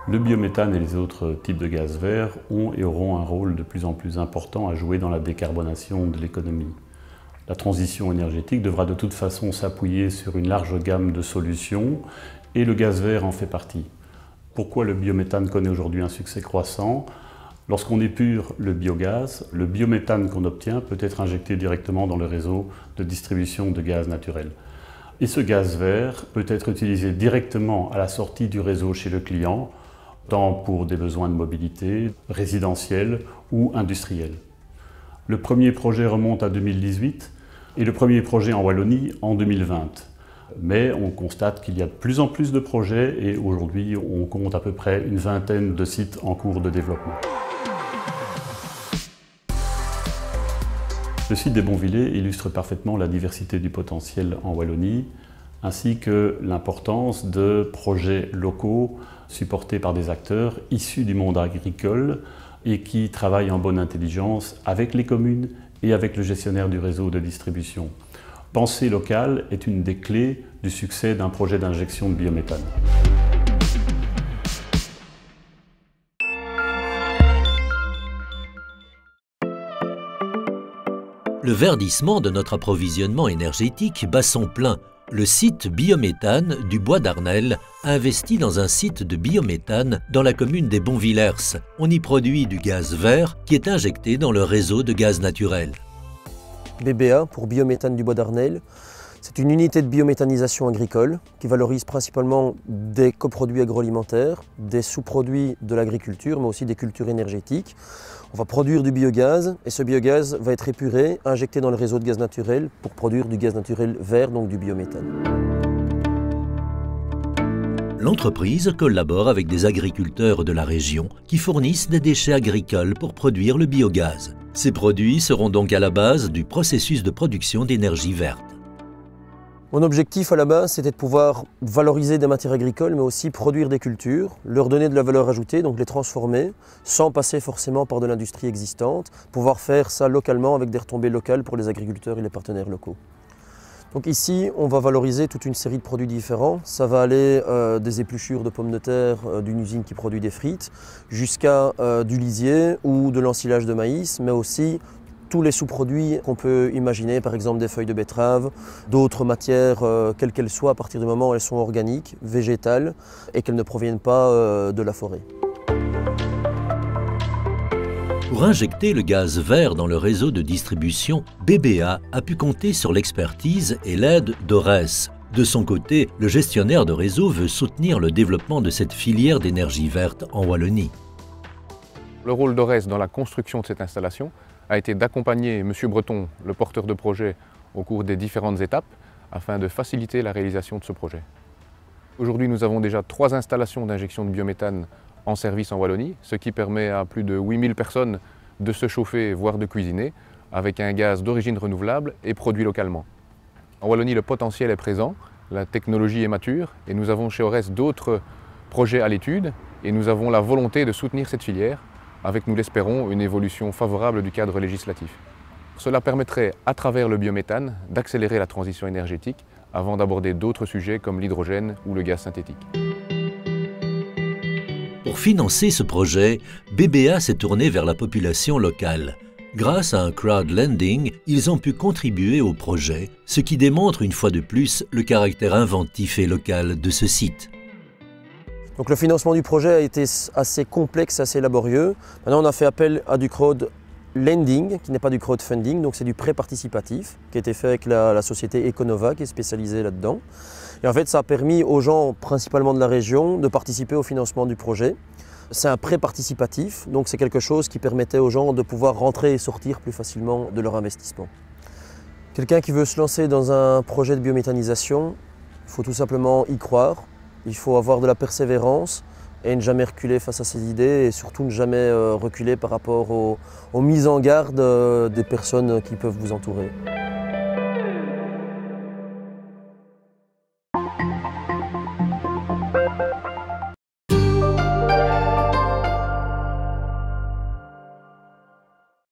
Le biométhane et les autres types de gaz verts ont et auront un rôle de plus en plus important à jouer dans la décarbonation de l'économie. La transition énergétique devra de toute façon s'appuyer sur une large gamme de solutions et le gaz vert en fait partie. Pourquoi le biométhane connaît aujourd'hui un succès croissant? Lorsqu'on épure le biométhane qu'on obtient peut être injecté directement dans le réseau de distribution de gaz naturel. Et ce gaz vert peut être utilisé directement à la sortie du réseau chez le client, tant pour des besoins de mobilité, résidentiels ou industriels. Le premier projet remonte à 2018 et le premier projet en Wallonie en 2020. Mais on constate qu'il y a de plus en plus de projets et aujourd'hui on compte à peu près une vingtaine de sites en cours de développement. Le site des Bonvillers illustre parfaitement la diversité du potentiel en Wallonie, ainsi que l'importance de projets locaux supportés par des acteurs issus du monde agricole et qui travaillent en bonne intelligence avec les communes et avec le gestionnaire du réseau de distribution. Penser local est une des clés du succès d'un projet d'injection de biométhane. Le verdissement de notre approvisionnement énergétique bat son plein. Le site biométhane du Bois d'Arnel investit dans un site de biométhane dans la commune des Bonvillers. On y produit du gaz vert qui est injecté dans le réseau de gaz naturel. BBA pour biométhane du Bois d'Arnel, c'est une unité de biométhanisation agricole qui valorise principalement des coproduits agroalimentaires, des sous-produits de l'agriculture, mais aussi des cultures énergétiques. On va produire du biogaz et ce biogaz va être épuré, injecté dans le réseau de gaz naturel pour produire du gaz naturel vert, donc du biométhane. L'entreprise collabore avec des agriculteurs de la région qui fournissent des déchets agricoles pour produire le biogaz. Ces produits seront donc à la base du processus de production d'énergie verte. Mon objectif à la base, c'était de pouvoir valoriser des matières agricoles, mais aussi produire des cultures, leur donner de la valeur ajoutée, donc les transformer, sans passer forcément par de l'industrie existante, pouvoir faire ça localement avec des retombées locales pour les agriculteurs et les partenaires locaux. Donc ici, on va valoriser toute une série de produits différents. Ça va aller des épluchures de pommes de terre d'une usine qui produit des frites, jusqu'à du lisier ou de l'ensilage de maïs, mais aussi tous les sous-produits qu'on peut imaginer, par exemple des feuilles de betterave, d'autres matières, quelles qu'elles soient, à partir du moment où elles sont organiques, végétales et qu'elles ne proviennent pas de la forêt. Pour injecter le gaz vert dans le réseau de distribution, BBA a pu compter sur l'expertise et l'aide d'Ores. De son côté, le gestionnaire de réseau veut soutenir le développement de cette filière d'énergie verte en Wallonie. Le rôle d'Ores dans la construction de cette installation a été d'accompagner M. Breton, le porteur de projet, au cours des différentes étapes afin de faciliter la réalisation de ce projet. Aujourd'hui, nous avons déjà 3 installations d'injection de biométhane en service en Wallonie, ce qui permet à plus de 8000 personnes de se chauffer, voire de cuisiner, avec un gaz d'origine renouvelable et produit localement. En Wallonie, le potentiel est présent, la technologie est mature et nous avons chez Ores d'autres projets à l'étude et nous avons la volonté de soutenir cette filière avec, nous l'espérons, une évolution favorable du cadre législatif. Cela permettrait, à travers le biométhane, d'accélérer la transition énergétique avant d'aborder d'autres sujets comme l'hydrogène ou le gaz synthétique. Pour financer ce projet, BBA s'est tourné vers la population locale. Grâce à un crowdlending, ils ont pu contribuer au projet, ce qui démontre une fois de plus le caractère inventif et local de ce site. Donc le financement du projet a été assez complexe, assez laborieux. Maintenant, on a fait appel à du crowdlending, qui n'est pas du crowdfunding, donc c'est du prêt participatif, qui a été fait avec la société Econova, qui est spécialisée là-dedans. Et en fait, ça a permis aux gens, principalement de la région, de participer au financement du projet. C'est un prêt participatif, donc c'est quelque chose qui permettait aux gens de pouvoir rentrer et sortir plus facilement de leur investissement. Quelqu'un qui veut se lancer dans un projet de biométhanisation, il faut tout simplement y croire. Il faut avoir de la persévérance et ne jamais reculer face à ses idées et surtout ne jamais reculer par rapport aux mises en garde des personnes qui peuvent vous entourer.